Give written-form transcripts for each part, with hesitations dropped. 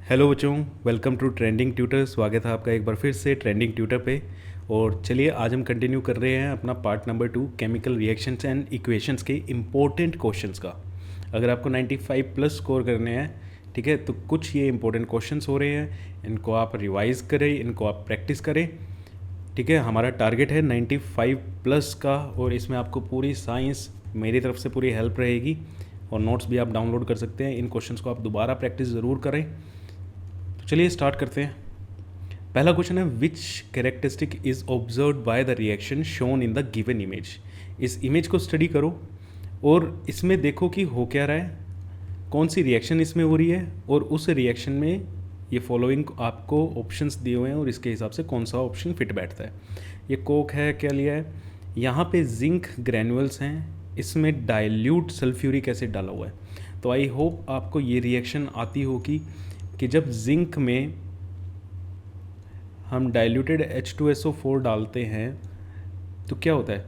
Hello बच्चों, welcome to trending tutor. स्वागत है आपका एक बार फिर से ट्रेंडिंग ट्यूटर पे। और चलिए आज हम कंटिन्यू कर रहे हैं अपना part number 2 chemical reactions and equations के इम्पोर्टेंट क्वेश्चंस का। अगर आपको 95 प्लस स्कोर करने हैं, ठीक है, तो कुछ ये इंपॉर्टेंट क्वेश्चंस हो रहे हैं, इनको आप रिवाइज करें, इनको आप प्रैक्टिस करें। ठीक है, हमारा टारगेट है 95 प्लस का और इसमें आपको पूरी साइंस मेरी तरफ से पूरी हेल्प रहेगी और नोट्स भी आप डाउनलोड कर सकते हैं। इन क्वेश्चंस को आप दोबारा प्रैक्टिस ज़रूर करें। तो चलिए स्टार्ट करते हैं। पहला क्वेश्चन है, which characteristic is observe by the reaction shown in the given image. इस इमेज को स्टडी करो और इसमें देखो कि हो क्या रहा है, कौन सी रिएक्शन इसमें हो रही है और उस रिएक्शन में ये फॉलोइंग आपको ऑप्शंस दिए हुए हैं और इसके हिसाब से कौन सा ऑप्शन फिट बैठता है। ये कोक है, क्या लिया है, यहाँ पे जिंक ग्रैनुअल्स हैं, इसमें डाइल्यूट सल्फ्यूरिक एसिड डाला हुआ है। तो आई होप आपको ये रिएक्शन आती होगी कि जब जिंक में हम डाइल्यूटेड H2SO4 डालते हैं तो क्या होता है।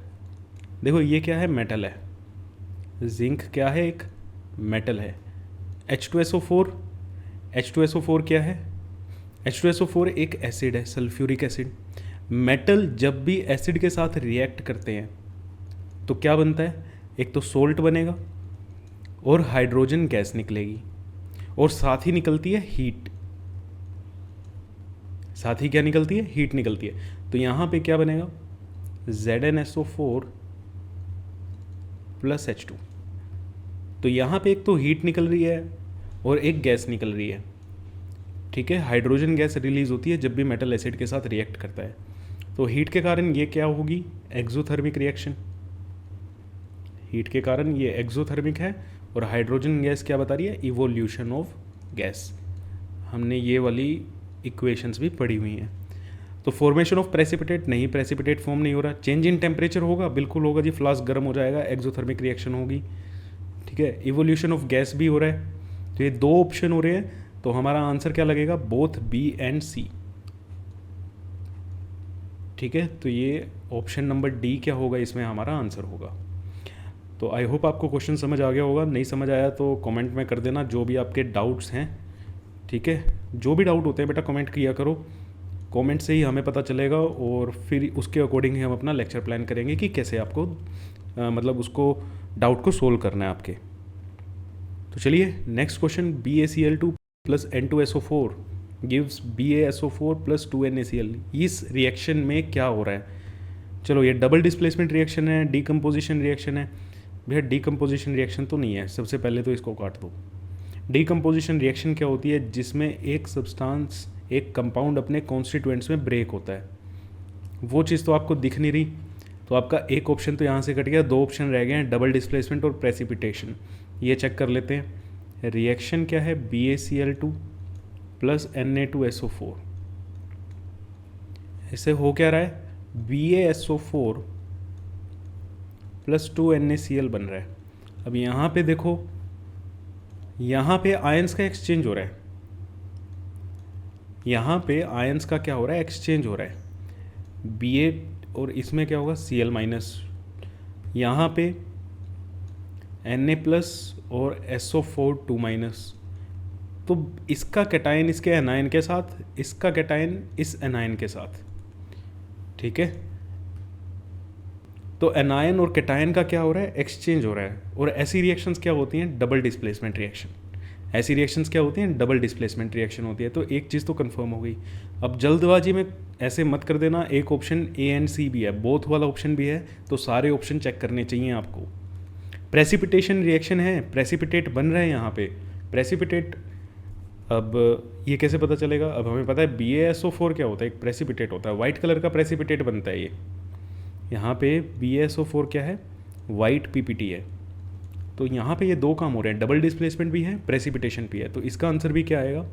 देखो ये क्या है, मेटल है। जिंक क्या है, एक मेटल है। H2SO4, H2SO4 क्या है, H2SO4 एक एसिड है, सल्फ्यूरिक एसिड। मेटल जब भी एसिड के साथ रिएक्ट करते हैं तो क्या बनता है, एक तो सोल्ट बनेगा और हाइड्रोजन गैस निकलेगी और साथ ही निकलती है हीट। साथ ही क्या निकलती है, हीट निकलती है। तो यहाँ पे क्या बनेगा, ZnSO4 प्लस H2। तो यहाँ पे एक तो हीट निकल रही है और एक गैस निकल रही है। ठीक है, हाइड्रोजन गैस रिलीज होती है जब भी मेटल एसिड के साथ रिएक्ट करता है। तो हीट के कारण ये क्या होगी, एक्सोथर्मिक रिएक्शन। हीट के कारण ये एक्सोथर्मिक है और हाइड्रोजन गैस क्या बता रही है, इवोल्यूशन ऑफ गैस। हमने ये वाली इक्वेशंस भी पढ़ी हुई हैं। तो फॉर्मेशन ऑफ प्रेसिपिटेट नहीं, प्रेसिपिटेट फॉर्म नहीं हो रहा। चेंज इन टेम्परेचर होगा, बिल्कुल होगा जी, फ्लास्क गर्म हो जाएगा, एक्सोथर्मिक रिएक्शन होगी। ठीक है, इवोल्यूशन ऑफ गैस भी हो रहा है। तो ये दो ऑप्शन हो रहे हैं, तो हमारा आंसर क्या लगेगा, बोथ बी एंड सी। ठीक है, तो ये ऑप्शन नंबर डी क्या होगा, इसमें हमारा आंसर होगा। तो आई होप आपको क्वेश्चन समझ आ गया होगा। नहीं समझ आया तो कमेंट में कर देना जो भी आपके डाउट्स हैं। ठीक है, जो भी डाउट होते हैं बेटा कमेंट किया करो, कमेंट से ही हमें पता चलेगा और फिर उसके अकॉर्डिंग ही हम अपना लेक्चर प्लान करेंगे कि कैसे आपको मतलब उसको डाउट को सोल्व करना है आपके। तो चलिए next question, BaCl2 plus N2SO4 gives BaSO4 plus 2NaCl। इस रिएक्शन में क्या हो रहा है। चलो ये डबल डिस्प्लेसमेंट रिएक्शन है, डीकम्पोजिशन रिएक्शन है। भैया डीकम्पोजिशन रिएक्शन तो नहीं है, सबसे पहले तो इसको काट दो। डीकम्पोजिशन रिएक्शन क्या होती है, जिसमें एक सब्सटेंस, एक कंपाउंड अपने कॉन्स्टिट्यूएंट्स में ब्रेक होता है। वो चीज़ तो आपको दिख नहीं रही, तो आपका एक ऑप्शन तो यहाँ से कट गया, दो ऑप्शन रह गए हैं, डबल डिस्प्लेसमेंट और प्रेसिपिटेशन। ये चेक कर लेते हैं। रिएक्शन क्या है, BaCl2 प्लस Na2SO4। इससे हो क्या रहा है, BaSO4 प्लस 2NaCl बन रहा है। अब यहाँ पे देखो, यहाँ पे आयंस का एक्सचेंज हो रहा है। यहाँ पे आयंस का क्या हो रहा है, एक्सचेंज हो रहा है। Ba और इसमें क्या होगा, Cl माइनस। यहाँ पे Na प्लस और SO4 2 माइनस। तो इसका कैटायन इसके एनायन के साथ, इसका कैटायन इस एनायन के साथ। ठीक है, तो एनायन और कैटायन का क्या हो रहा है, एक्सचेंज हो रहा है। और ऐसी रिएक्शंस क्या होती हैं, डबल डिस्प्लेसमेंट रिएक्शन। ऐसी रिएक्शंस क्या होती हैं, डबल डिस्प्लेसमेंट रिएक्शन होती है। तो एक चीज़ तो कंफर्म हो गई। अब जल्दबाजी में ऐसे मत कर देना, एक ऑप्शन A एंड C भी है, बोथ वाला ऑप्शन भी है, तो सारे ऑप्शन चेक करने चाहिए आपको। प्रेसिपिटेशन रिएक्शन है, प्रेसिपिटेट बन रहा है यहाँ पे, प्रेसिपिटेट। अब ये कैसे पता चलेगा, अब हमें पता है BaSO4 क्या होता है, एक प्रेसिपिटेट होता है, वाइट कलर का प्रेसिपिटेट बनता है ये। यहाँ पे BaSO4 क्या है, वाइट PPT है। तो यहाँ पे ये दो काम हो रहे हैं, डबल डिस्प्लेसमेंट भी है, प्रेसिपिटेशन भी है। तो इसका आंसर भी क्या आएगा,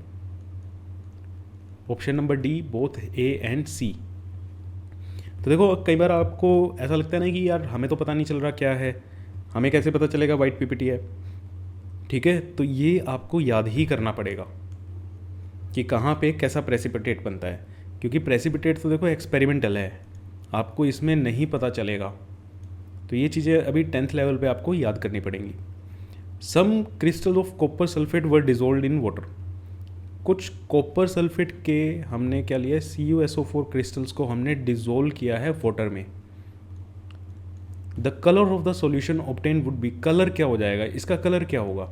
option number D, both A and C। तो देखो कई बार आपको ऐसा लगता है ना कि यार हमें तो पता नहीं चल रहा क्या है, हमें कैसे पता चलेगा वाइट PPT है। ठीक है, तो ये आपको याद ही करना पड़ेगा कि कहाँ पे कैसा प्रेसिपिटेट बनता है, क्योंकि प्रेसिपिटेट तो देखो एक्सपेरिमेंटल है, आपको इसमें नहीं पता चलेगा। तो ये चीज़ें अभी 10th लेवल पे आपको याद करनी पड़ेंगी। Some crystal of copper sulphate were dissolve in water. कुछ कॉपर सल्फेट के हमने क्या लिया है, CuSO4 क्रिस्टल्स को हमने डिजोल्व किया है वाटर में। The colour of the solution obtain would be, colour क्या हो जाएगा, इसका कलर क्या होगा।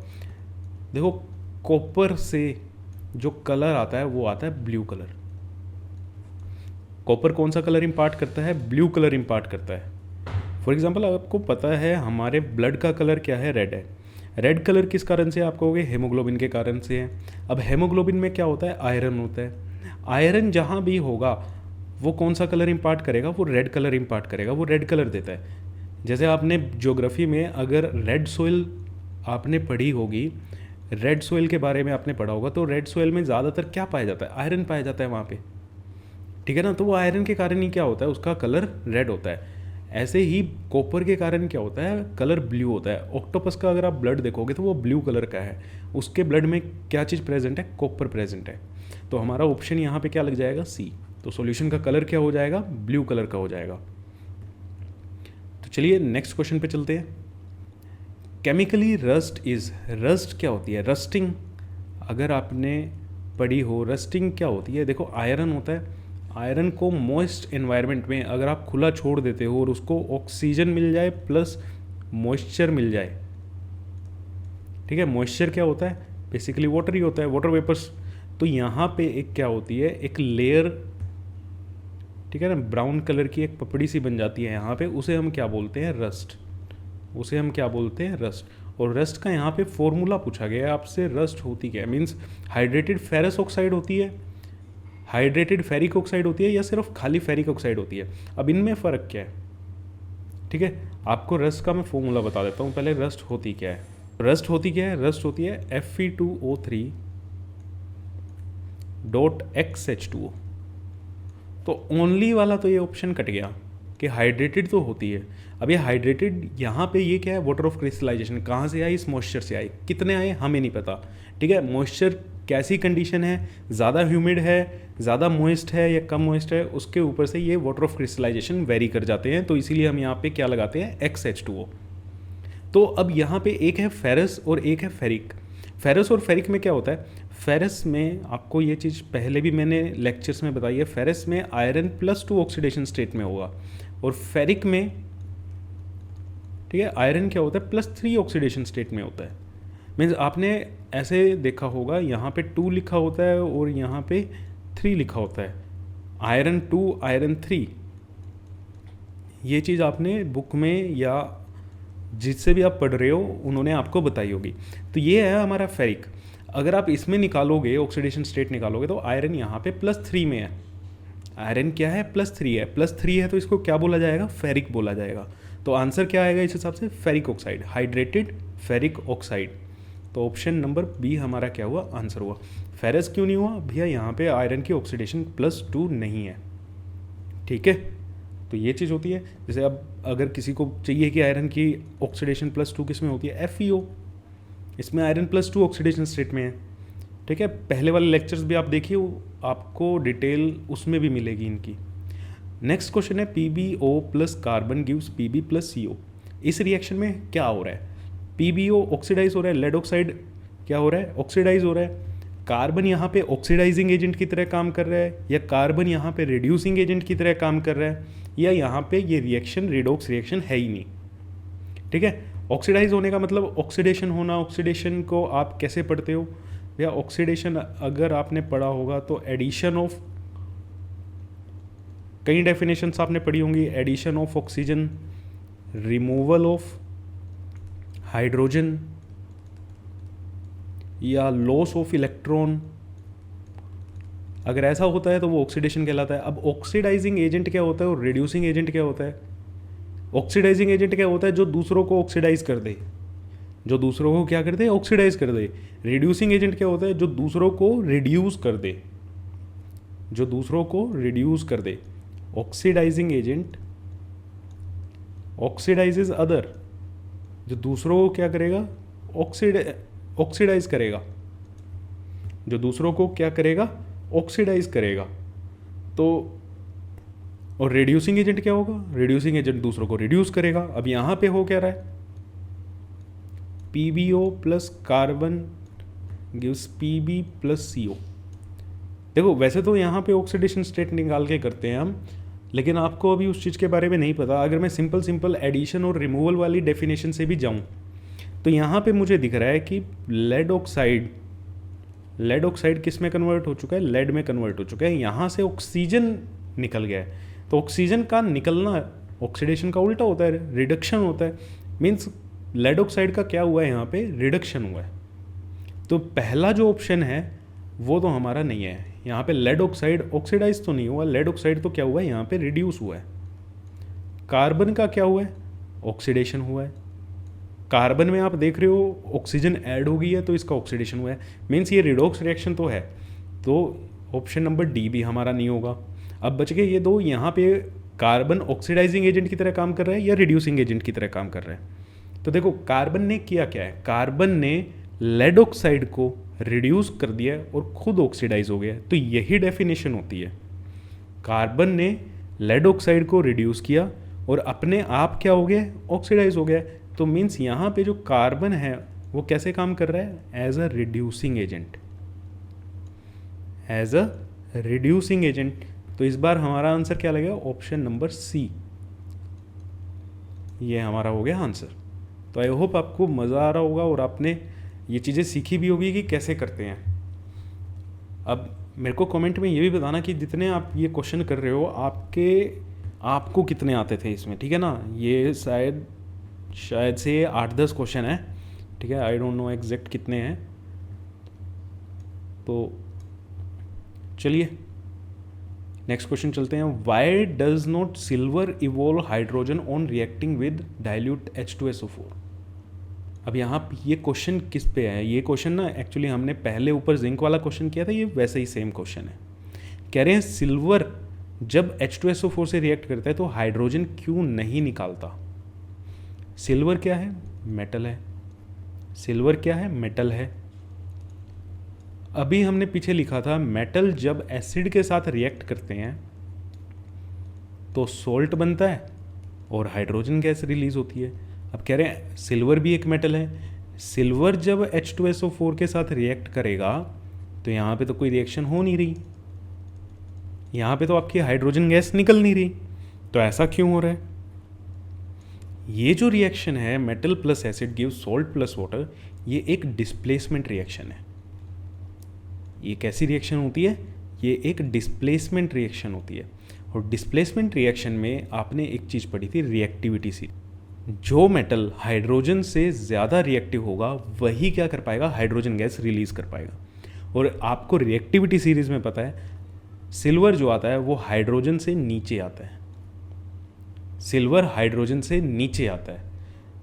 देखो कॉपर से जो कलर आता है वो आता है ब्लू कलर। कॉपर कौन सा कलर इम्पार्ट करता है, ब्लू कलर इम्पार्ट करता है। फॉर एग्जाम्पल आपको पता है हमारे ब्लड का कलर क्या है, रेड है। रेड कलर किस कारण से, आप कहोगे हेमोग्लोबिन के कारण से है। अब हेमोग्लोबिन में क्या होता है, आयरन होता है। आयरन जहाँ भी होगा वो कौन सा कलर इम्पार्ट करेगा, वो रेड कलर इम्पार्ट करेगा, वो रेड कलर देता है। जैसे आपने ज्योग्राफी में अगर रेड सोइल आपने पढ़ी होगी, रेड सोइल के बारे में आपने पढ़ा होगा, तो रेड सोइल में ज़्यादातर क्या पाया जाता है, आयरन पाया जाता है वहाँ पे, ठीक है ना। तो वो आयरन के कारण ही क्या होता है, उसका कलर रेड होता है। ऐसे ही कॉपर के कारण क्या होता है, कलर ब्लू होता है। ऑक्टोपस का अगर आप ब्लड देखोगे तो वो ब्लू कलर का है, उसके ब्लड में क्या चीज़ प्रेजेंट है, कॉपर प्रेजेंट है। तो हमारा ऑप्शन यहाँ पे क्या लग जाएगा, सी। तो सॉल्यूशन का कलर क्या हो जाएगा, ब्लू कलर का हो जाएगा। तो चलिए नेक्स्ट क्वेश्चन पे चलते हैं। केमिकली रस्ट इज, रस्ट क्या होती है, रस्टिंग अगर आपने पढ़ी हो, रस्टिंग क्या होती है। देखो आयरन होता है, आयरन को मॉइस्ट एनवायरनमेंट में अगर आप खुला छोड़ देते हो और उसको ऑक्सीजन मिल जाए प्लस मॉइस्चर मिल जाए, ठीक है। मॉइस्चर क्या होता है, बेसिकली वाटर ही होता है, वाटर वेपर्स। तो यहाँ पे एक क्या होती है, एक लेयर, ठीक है ना, ब्राउन कलर की एक पपड़ी सी बन जाती है यहाँ पे, उसे हम क्या बोलते हैं, रस्ट। उसे हम क्या बोलते हैं, रस्ट। और रस्ट का यहाँ पे फॉर्मूला पूछा गया है आपसे, रस्ट होती क्या है, मीन्स हाइड्रेटेड फेरस ऑक्साइड होती है, हाइड्रेटेड फेरिक ऑक्साइड होती है, या सिर्फ खाली फेरिक ऑक्साइड होती है। अब इनमें फ़र्क क्या है, ठीक है। आपको रस्ट का मैं फॉर्मूला बता देता हूँ पहले, रस्ट होती क्या है। रस्ट होती क्या है, रस्ट होती है Fe2O3.XH2O। तो ओनली वाला तो ये ऑप्शन कट गया कि हाइड्रेटेड तो होती है। अब ये हाइड्रेटेड यहाँ पे ये क्या है, वाटर ऑफ क्रिस्टलाइजेशन कहाँ से आई, इस मॉइस्चर से आई। कितने आए हमें नहीं पता, ठीक है। मॉइस्चर कैसी कंडीशन है, ज़्यादा ह्यूमिड है, ज़्यादा मॉइस्ट है या कम मॉइस्ट है, उसके ऊपर से ये वाटर ऑफ क्रिस्टलाइजेशन वेरी कर जाते हैं। तो इसीलिए हम यहाँ पे क्या लगाते हैं, XH2O। तो अब यहाँ पे एक है फेरस और एक है फेरिक। फेरस और फेरिक में क्या होता है, फेरस में आपको ये चीज़ पहले भी मैंने लेक्चर्स में बताई है, फेरस में आयरन +2 ऑक्सीडेशन स्टेट में होगा, और फेरिक में, ठीक है, आयरन क्या होता है, +3 ऑक्सीडेशन स्टेट में होता है। मीन्स आपने ऐसे देखा होगा, यहाँ पे 2 लिखा होता है और यहाँ पे 3 लिखा होता है, आयरन 2 आयरन 3। ये चीज़ आपने बुक में या जिससे भी आप पढ़ रहे हो उन्होंने आपको बताई होगी। तो ये है हमारा फेरिक। अगर आप इसमें निकालोगे, ऑक्सीडेशन स्टेट निकालोगे, तो आयरन यहाँ पे +3 में है। आयरन क्या है, +3 है, +3 है, तो इसको क्या बोला जाएगा, फेरिक बोला जाएगा। तो आंसर क्या आएगा इस हिसाब से, ferric oxide, hydrated ferric oxide. तो ऑप्शन नंबर बी हमारा क्या हुआ, आंसर हुआ। फेरस क्यों नहीं हुआ भैया, यहाँ पे आयरन की ऑक्सीडेशन +2 नहीं है, ठीक है। तो ये चीज़ होती है। जैसे अब अगर किसी को चाहिए कि आयरन की ऑक्सीडेशन +2 किस में होती है, FeO, इसमें आयरन +2 ऑक्सीडेशन स्टेट में है, ठीक है। पहले वाले लेक्चर्स भी आप देखिए, आपको डिटेल उसमें भी मिलेगी इनकी। नेक्स्ट क्वेश्चन है, PbO + carbon gives Pb + CO। इस रिएक्शन में क्या हो रहा है, PbO ऑक्सीडाइज हो रहा है, लेड ऑक्साइड क्या हो रहा है, ऑक्सीडाइज हो रहा है। कार्बन यहाँ पे ऑक्सीडाइजिंग एजेंट की तरह काम कर रहा है, या कार्बन यहाँ पे रिड्यूसिंग एजेंट की तरह काम कर रहा है, या यहाँ पे ये रिएक्शन रिडॉक्स रिएक्शन है ही नहीं, ठीक है। ऑक्सीडाइज होने का मतलब ऑक्सीडेशन होना। ऑक्सीडेशन को आप कैसे पढ़ते हो या ऑक्सीडेशन अगर आपने पढ़ा होगा तो एडिशन ऑफ, कई डेफिनेशंस आपने पढ़ी होंगी, addition of oxygen, removal of hydrogen, या लॉस ऑफ इलेक्ट्रॉन। अगर ऐसा होता है तो वो ऑक्सीडेशन कहलाता है। अब ऑक्सीडाइजिंग एजेंट क्या होता है और रिड्यूसिंग एजेंट क्या होता है। ऑक्सीडाइजिंग एजेंट क्या होता है, जो दूसरों को ऑक्सीडाइज कर दे, जो दूसरों को क्या कर दे, ऑक्सीडाइज कर दे। रिड्यूसिंग एजेंट क्या होता है, जो दूसरों को रिड्यूस कर दे, जो दूसरों को रिड्यूस कर दे। ऑक्सीडाइजिंग एजेंट ऑक्सीडाइजेज अदर, जो दूसरों को क्या करेगा, ऑक्सीडाइज करेगा, जो दूसरों को क्या करेगा, ऑक्सीडाइज करेगा। तो और रिड्यूसिंग एजेंट क्या होगा, रिड्यूसिंग एजेंट दूसरों को रिड्यूस करेगा। अब यहाँ पे हो क्या रहा है, PbO + carbon gives Pb + CO। देखो वैसे तो यहाँ पे ऑक्सीडेशन स्टेट निकाल के करते हैं हम, लेकिन आपको अभी उस चीज़ के बारे में नहीं पता। अगर मैं सिंपल एडिशन और रिमूवल वाली डेफिनेशन से भी जाऊँ तो यहाँ पे मुझे दिख रहा है कि लेड ऑक्साइड किस में कन्वर्ट हो चुका है, लेड में कन्वर्ट हो चुका है। यहाँ से ऑक्सीजन निकल गया है, तो ऑक्सीजन का निकलना ऑक्सीडेशन का उल्टा होता है, रिडक्शन होता है। मीन्स लेड ऑक्साइड का क्या हुआ है, यहाँ पे रिडक्शन हुआ है। तो पहला जो ऑप्शन है वो तो हमारा नहीं है। यहाँ पे लेड ऑक्साइड ऑक्सीडाइज तो नहीं हुआ, लेड ऑक्साइड तो क्या हुआ है, यहाँ पे रिड्यूस हुआ है। कार्बन का क्या हुआ है, ऑक्सीडेशन हुआ है। कार्बन में आप देख रहे हो ऑक्सीजन ऐड हो गई है, तो इसका ऑक्सीडेशन हुआ है। मीन्स ये रिडॉक्स रिएक्शन तो है, तो ऑप्शन नंबर डी भी हमारा नहीं होगा। अब बच गए ये दो। यहाँ पे कार्बन ऑक्सीडाइजिंग एजेंट की तरह काम कर रहा है या रिड्यूसिंग एजेंट की तरह काम कर रहा है। तो देखो कार्बन ने किया क्या है, कार्बन ने लेड ऑक्साइड को रिड्यूस कर दिया और खुद ऑक्सीडाइज हो गया। तो यही डेफिनेशन होती है, कार्बन ने लेड ऑक्साइड को रिड्यूस किया और अपने आप क्या हो गया, ऑक्सीडाइज हो गया। तो मीन्स यहाँ पे जो कार्बन है वो कैसे काम कर रहा है, as a reducing agent, as a reducing agent. तो इस बार हमारा आंसर क्या लगेगा, ऑप्शन नंबर सी, ये हमारा हो गया आंसर। तो आई होप आपको मज़ा आ रहा होगा और आपने ये चीज़ें सीखी भी होगी कि कैसे करते हैं। अब मेरे को कमेंट में ये भी बताना कि जितने आप ये क्वेश्चन कर रहे हो आपको कितने आते थे इसमें, ठीक है ना। ये शायद से 8-10 क्वेश्चन है, ठीक है। आई डोंट नो एग्जैक्ट कितने हैं। तो चलिए नेक्स्ट क्वेश्चन चलते हैं। Why does not silver evolve hydrogen on reacting with dilute H2SO4। अब यहाँ ये क्वेश्चन किस पे है, ये क्वेश्चन ना एक्चुअली हमने पहले ऊपर जिंक वाला क्वेश्चन किया था, ये वैसे ही सेम क्वेश्चन है। कह रहे हैं सिल्वर जब H2SO4 से रिएक्ट करता है तो हाइड्रोजन क्यों नहीं निकालता। सिल्वर क्या है, मेटल है। सिल्वर क्या है, मेटल है। अभी हमने पीछे लिखा था मेटल जब एसिड के साथ रिएक्ट करते हैं तो सोल्ट बनता है और हाइड्रोजन गैस रिलीज होती है। अब कह रहे हैं सिल्वर भी एक मेटल है, सिल्वर जब H2SO4 के साथ रिएक्ट करेगा तो यहाँ पे तो कोई रिएक्शन हो नहीं रही, यहाँ पे तो आपकी हाइड्रोजन गैस निकल नहीं रही। तो ऐसा क्यों हो रहा है, ये जो रिएक्शन है metal plus acid give salt plus water, ये एक डिस्प्लेसमेंट रिएक्शन है। ये कैसी रिएक्शन होती है, ये एक डिस्प्लेसमेंट रिएक्शन होती है। और डिस्प्लेसमेंट रिएक्शन में आपने एक चीज़ पढ़ी थी, रिएक्टिविटी सी। जो मेटल हाइड्रोजन से ज़्यादा रिएक्टिव होगा वही क्या कर पाएगा, हाइड्रोजन गैस रिलीज कर पाएगा। और आपको रिएक्टिविटी सीरीज में पता है सिल्वर जो आता है वो हाइड्रोजन से नीचे आता है, सिल्वर हाइड्रोजन से नीचे आता है।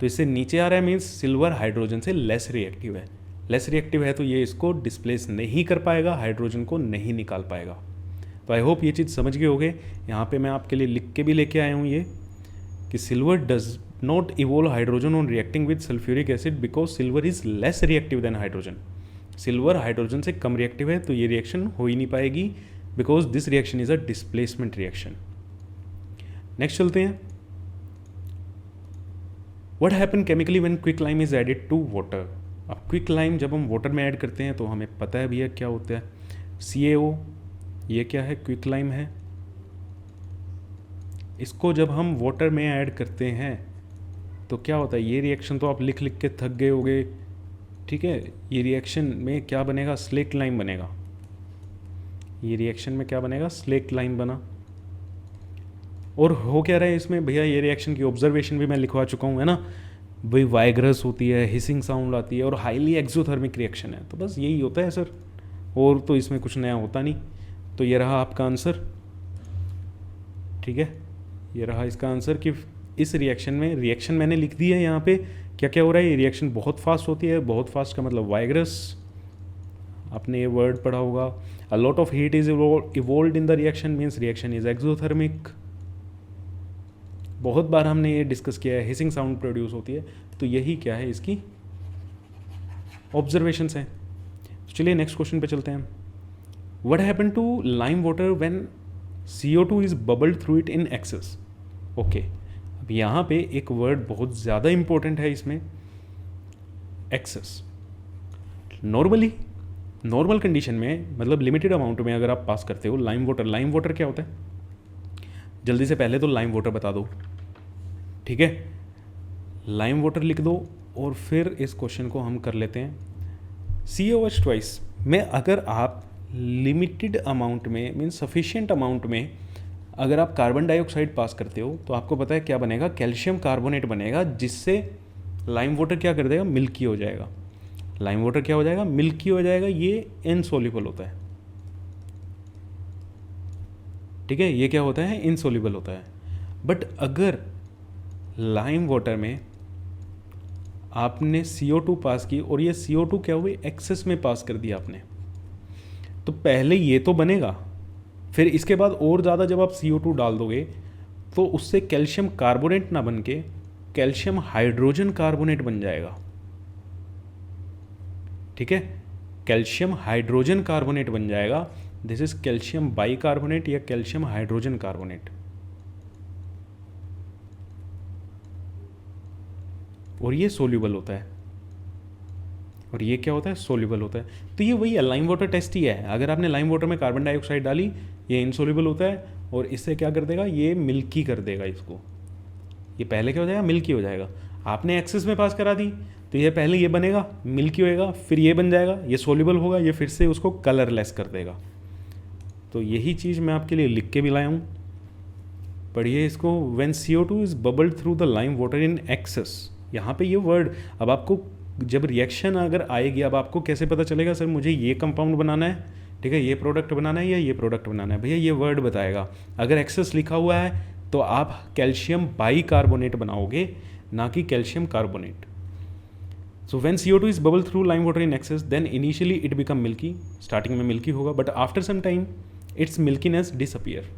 तो इससे नीचे आ रहा है मीन्स सिल्वर हाइड्रोजन से लेस रिएक्टिव है। लेस रिएक्टिव है तो ये इसको डिस्प्लेस नहीं कर पाएगा, हाइड्रोजन को नहीं निकाल पाएगा। तो आई होप ये चीज़ समझ गए होगे। यहाँ पे मैं आपके लिए लिख के भी लेके आया हूँ ये कि silver does not evolve hydrogen on reacting with sulphuric acid because silver is less reactive than hydrogen. Silver hydrogen से कम रिएक्टिव है तो ये रिएक्शन हो ही नहीं पाएगी because this reaction is a displacement reaction. Next चलते हैं। What happen chemically when quick lime is added to water. अब क्विक लाइम जब हम वाटर में ऐड करते हैं तो हमें पता है भैया क्या होता है, CaO, ये क्या है, क्विक लाइम है। इसको जब हम वाटर में ऐड करते हैं तो क्या होता है, ये रिएक्शन तो आप लिख लिख के थक गए होगे, ठीक है। ये रिएक्शन में क्या बनेगा, स्लेक्ट लाइम बनेगा। ये रिएक्शन में क्या बनेगा, स्लेक्ट लाइम बना। और हो क्या रहा है इसमें भैया, ये रिएक्शन की ऑब्जर्वेशन भी मैं लिखवा चुका हूँ, है ना भाई। वाइग्रस होती है, हिसिंग साउंड आती है और हाईली एक्सोथर्मिक रिएक्शन है। तो बस यही होता है सर, और तो इसमें कुछ नया होता नहीं। तो ये रहा आपका आंसर, ठीक है। ये रहा इसका आंसर कि इस रिएक्शन में, रिएक्शन मैंने लिख दी है यहाँ पे, क्या क्या हो रहा है। ये रिएक्शन बहुत फास्ट होती है, बहुत फास्ट का मतलब वाइग्रस, आपने ये वर्ड पढ़ा होगा। A lot of heat is evolved in the reaction means reaction is exothermic. बहुत बार हमने ये डिस्कस किया है, हिसिंग साउंड प्रोड्यूस होती है। तो यही क्या है, इसकी ऑब्जर्वेशंस हैं। तो चलिए नेक्स्ट क्वेश्चन पे चलते हैं। What happen to lime water when CO2 is bubbled through it in excess. Okay, अब यहाँ पे एक वर्ड बहुत ज़्यादा इंपॉर्टेंट है इसमें, एक्सेस। नॉर्मली नॉर्मल कंडीशन में मतलब लिमिटेड अमाउंट में अगर आप पास करते हो लाइम वाटर क्या होता है, जल्दी से पहले तो लाइम वाटर बता दो, ठीक है, लाइम वाटर लिख दो और फिर इस क्वेश्चन को हम कर लेते हैं COH ट्वाइस में। अगर आप लिमिटेड अमाउंट में मीन सफिशिएंट अमाउंट में अगर आप कार्बन डाइऑक्साइड पास करते हो तो आपको पता है क्या बनेगा, कैल्शियम कार्बोनेट बनेगा, जिससे लाइम वाटर क्या कर देगा, मिल्की हो जाएगा। लाइम वाटर क्या हो जाएगा, मिल्की हो जाएगा। ये इनसोल्यूबल होता है, ठीक है, ये क्या होता है, इनसोल्यूबल होता है। बट अगर लाइम वाटर में आपने CO2 पास की और ये CO2 क्या हुई, एक्सेस में पास कर दिया आपने, तो पहले ये तो बनेगा, फिर इसके बाद और ज़्यादा जब आप CO2 डाल दोगे तो उससे कैल्शियम कार्बोनेट ना बन के कैल्शियम हाइड्रोजन कार्बोनेट बन जाएगा, ठीक है, कैल्शियम हाइड्रोजन कार्बोनेट बन जाएगा। दिस इज कैल्शियम बाइकार्बोनेट या कैल्शियम हाइड्रोजन कार्बोनेट, और ये सोल्यूबल होता है, और ये क्या होता है, सोल्यूबल होता है। तो ये वही है, लाइम वाटर टेस्ट ही है। अगर आपने लाइम वाटर में कार्बन डाइऑक्साइड डाली, ये इनसोल्यूबल होता है और इससे क्या कर देगा, ये मिल्की कर देगा इसको। ये पहले क्या हो जाएगा, मिल्की हो जाएगा। आपने एक्सेस में पास करा दी तो ये पहले ये बनेगा, मिल्की होएगा, फिर ये बन जाएगा, ये सोल्यूबल होगा, ये फिर से उसको कलरलेस कर देगा। तो यही चीज़ मैं आपके लिए लिख के भी लाया हूँ, पढ़िए इसको। When CO2 is bubbled through the lime water in access, यहाँ पे ये वर्ड, अब आपको जब रिएक्शन अगर आएगी, अब आपको कैसे पता चलेगा सर मुझे ये कंपाउंड बनाना है, ठीक है, ये प्रोडक्ट बनाना है या ये प्रोडक्ट बनाना है, भैया ये वर्ड बताएगा। अगर एक्सेस लिखा हुआ है तो आप कैल्शियम बाइकार्बोनेट बनाओगे, ना कि calcium carbonate. So when CO2 is bubble through lime water in excess then initially it become milky, starting में मिल्की होगा, but after some time its milkiness disappear,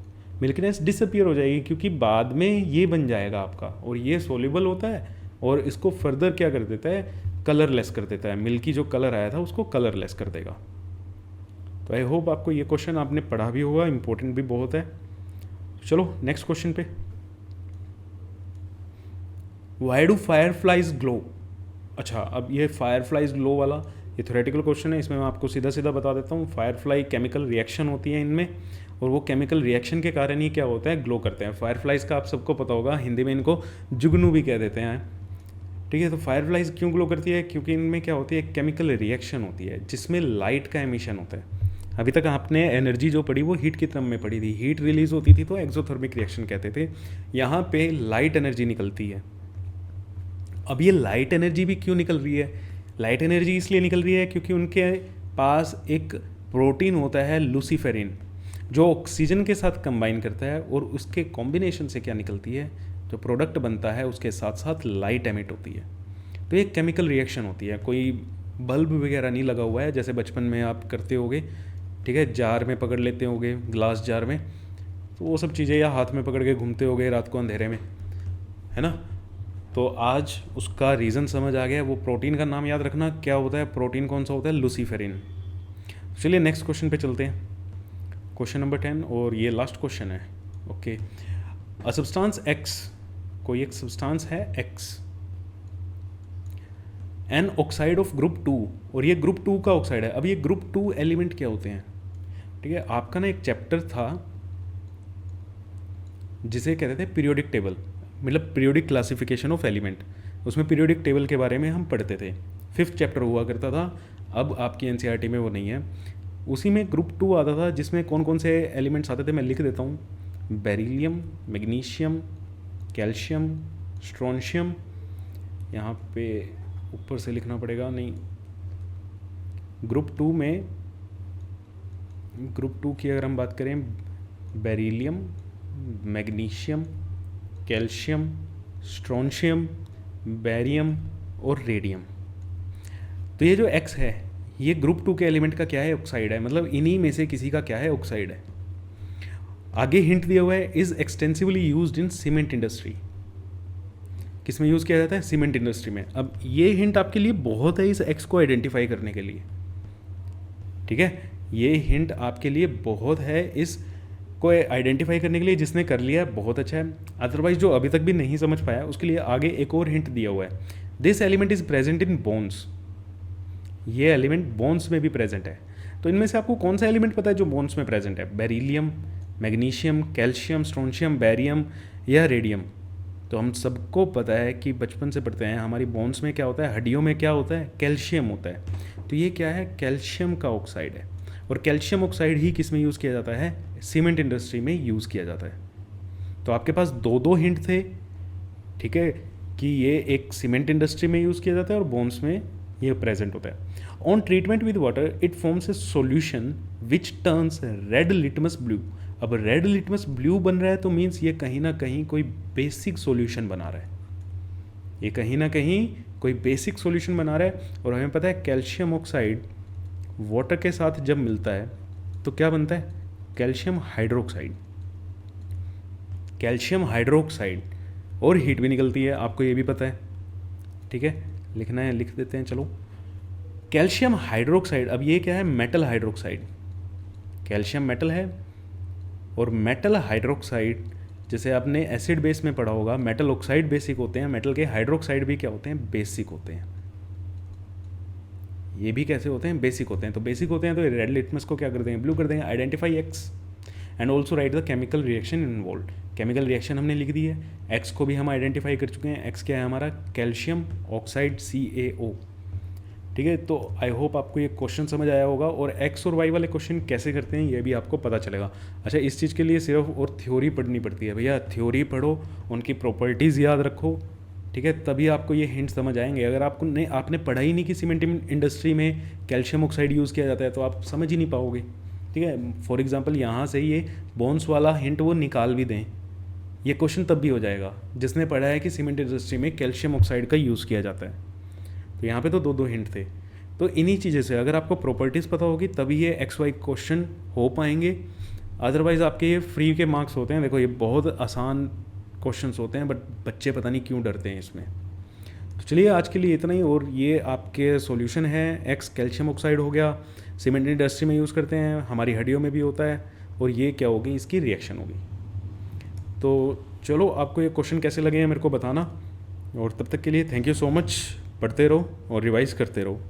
milkiness disappear हो जाएगी, क्योंकि बाद में ये बन जाएगा आपका, और ये सोल्यूबल होता है और इसको फर्दर क्या कर देता है, कलरलेस कर देता है। मिल्की जो कलर आया था उसको कलरलेस कर देगा। तो आई होप आपको ये क्वेश्चन आपने पढ़ा भी होगा, इंपॉर्टेंट भी बहुत है। चलो नेक्स्ट क्वेश्चन पे, व्हाई डू फायरफ्लाइज ग्लो। अच्छा, अब ये फायरफ्लाइज ग्लो वाला ये थ्योरेटिकल क्वेश्चन है, इसमें मैं आपको सीधा सीधा बता देता हूँ। फायरफ्लाई केमिकल रिएक्शन होती है इनमें, और वो केमिकल रिएक्शन के कारण ही क्या होता है, ग्लो करते हैं। फायरफ्लाइज का आप सबको पता होगा, हिंदी में इनको जुगनू भी कह देते हैं, ठीक है। तो फायरफ्लाइज क्यों ग्लो करती है, क्योंकि इनमें क्या होती है, केमिकल रिएक्शन होती है जिसमें लाइट का एमिशन होता है। अभी तक आपने एनर्जी जो पढ़ी वो हीट की टर्म में पढ़ी थी, हीट रिलीज होती थी तो एक्सोथर्मिक रिएक्शन कहते थे। यहाँ पे लाइट एनर्जी निकलती है। अब ये लाइट एनर्जी भी क्यों निकल रही है, लाइट एनर्जी इसलिए निकल रही है क्योंकि उनके पास एक प्रोटीन होता है लूसीफेरिन, जो ऑक्सीजन के साथ कंबाइन करता है, और उसके कॉम्बिनेशन से क्या निकलती है, जो प्रोडक्ट बनता है उसके साथ साथ लाइट एमिट होती है। तो ये केमिकल रिएक्शन होती है। कोई बल्ब वगैरह नहीं लगा हुआ है, जैसे बचपन में आप करते होगे, ठीक है, जार में पकड़ लेते होगे, ग्लास जार में, तो वो सब चीज़ें, या हाथ में पकड़ के घूमते होगे रात को अंधेरे में, है ना। तो आज उसका रीज़न समझ आ गया। वो प्रोटीन का नाम याद रखना, क्या होता है प्रोटीन, कौन सा होता है, लूसीफेरिन। चलिए नेक्स्ट क्वेश्चन पे चलते हैं, क्वेश्चन नंबर 10, और ये लास्ट क्वेश्चन है। ओके, अ सब्सटेंस X, कोई एक सब्सटेंस है X, an oxide of group 2, और ये ग्रुप 2 का ऑक्साइड है। अब ये ग्रुप 2 एलिमेंट क्या होते हैं, ठीक है। आपका ना एक चैप्टर था जिसे कहते थे पीरियोडिक टेबल, मतलब पीरियोडिक क्लासिफिकेशन ऑफ एलिमेंट। उसमें पीरियोडिक टेबल के बारे में हम पढ़ते थे, 5th चैप्टर हुआ करता था। अब आपकी NCERT में वो नहीं है। उसी में ग्रुप 2 आता था, जिसमें कौन कौन से एलिमेंट्स आते थे मैं लिख देता हूँ। बेरिलियम, मैग्नीशियम, कैल्शियम, स्ट्रोंशियम, यहाँ पे ऊपर से लिखना पड़ेगा, नहीं, ग्रुप 2 में, ग्रुप 2 की अगर हम बात करें, beryllium, magnesium, calcium, strontium, barium और रेडियम। तो ये जो X है, ये ग्रुप 2 के एलिमेंट का क्या है, ऑक्साइड है, मतलब इन्हीं में से किसी का क्या है, ऑक्साइड है। आगे हिंट दिया हुआ है, is extensively used in cement industry. किस में यूज़ किया जाता है, सीमेंट इंडस्ट्री में। अब ये हिंट आपके लिए बहुत है इस X को आइडेंटिफाई करने के लिए, ठीक है, ये हिंट आपके लिए बहुत है इस को आइडेंटिफाई करने के लिए। जिसने कर लिया बहुत अच्छा है, अदरवाइज जो अभी तक भी नहीं समझ पाया उसके लिए आगे एक और हिंट दिया हुआ है। This element is present in bones, ये एलिमेंट बोन्स में भी प्रेजेंट है। तो इनमें से आपको कौन सा एलिमेंट पता है जो बोन्स में प्रेजेंट है? Beryllium, magnesium, calcium, strontium, barium या रेडियम? तो हम सबको पता है कि बचपन से पढ़ते हैं हमारी बोन्स में क्या होता है, हड्डियों में क्या होता है, कैल्शियम होता है। तो ये क्या है, कैल्शियम का ऑक्साइड है। और कैल्शियम ऑक्साइड ही किस में यूज़ किया जाता है, सीमेंट इंडस्ट्री में यूज़ किया जाता है। तो आपके पास दो हिंट थे, ठीक है, कि ये एक सीमेंट इंडस्ट्री में यूज़ किया जाता है और बोन्स में ये प्रेजेंट होता है। On treatment with water it forms a solution which turns red litmus blue. अब रेड लिटमस ब्लू बन रहा है तो मीन्स ये कहीं ना कहीं कोई बेसिक सॉल्यूशन बना रहा है, ये कहीं ना कहीं कोई बेसिक सॉल्यूशन बना रहा है। और हमें पता है कैल्शियम ऑक्साइड वाटर के साथ जब मिलता है तो क्या बनता है, कैल्शियम हाइड्रोक्साइड। कैल्शियम हाइड्रोक्साइड और हीट भी निकलती है, आपको ये भी पता है, ठीक है, लिखना है लिख देते हैं। चलो, कैल्शियम हाइड्रोक्साइड, अब ये क्या है, मेटल हाइड्रोक्साइड। कैल्शियम मेटल है और मेटल हाइड्रोक्साइड, जैसे आपने एसिड बेस में पढ़ा होगा, मेटल ऑक्साइड बेसिक होते हैं, मेटल के हाइड्रोक्साइड भी क्या होते हैं, बेसिक होते हैं। ये भी कैसे होते हैं, बेसिक होते हैं। तो बेसिक होते हैं तो रेड लिटमस को क्या कर देंगे, ब्लू कर देंगे। Identify x and also right the chemical reaction involve. Chemical reaction हमने लिख दी है, एक्स को भी हम आइडेंटिफाई कर चुके हैं। एक्स क्या है हमारा, कैल्शियम ऑक्साइड CaO, ठीक है। तो आई होप आपको ये क्वेश्चन समझ आया होगा, और एक्स और वाई वाले क्वेश्चन कैसे करते हैं ये भी आपको पता चलेगा। अच्छा, इस चीज़ के लिए सिर्फ और थ्योरी पढ़नी पड़ती है भैया, थ्योरी पढ़ो, उनकी प्रॉपर्टीज़ याद रखो, ठीक है, तभी आपको ये हिंट समझ आएंगे। अगर आपने पढ़ा ही नहीं कि सीमेंट इंडस्ट्री में कैल्शियम ऑक्साइड यूज़ किया जाता है तो आप समझ ही नहीं पाओगे, ठीक है। फॉर एग्जांपल यहाँ से ये बोन्स वाला हिंट वो निकाल भी दें, ये क्वेश्चन तब भी हो जाएगा जिसने पढ़ा है कि सीमेंट इंडस्ट्री में कैल्शियम ऑक्साइड का यूज़ किया जाता है। तो यहाँ पे तो दो हिंट थे। तो इन्हीं चीज़ें से अगर आपको प्रॉपर्टीज़ पता होगी तभी ये XY क्वेश्चन हो पाएंगे, अदरवाइज़ आपके ये फ्री के मार्क्स होते हैं। देखो ये बहुत आसान क्वेश्चंस होते हैं, बट बच्चे पता नहीं क्यों डरते हैं इसमें। तो चलिए आज के लिए इतना ही, और ये आपके सॉल्यूशन है। X कैल्शियम ऑक्साइड हो गया, सीमेंट इंडस्ट्री में यूज़ करते हैं, हमारी हड्डियों में भी होता है, और ये क्या होगी, इसकी रिएक्शन होगी। तो चलो, आपको ये क्वेश्चन कैसे लगे हैं मेरे को बताना, और तब तक के लिए थैंक यू सो मच। पढ़ते रहो और रिवाइज़ करते रहो।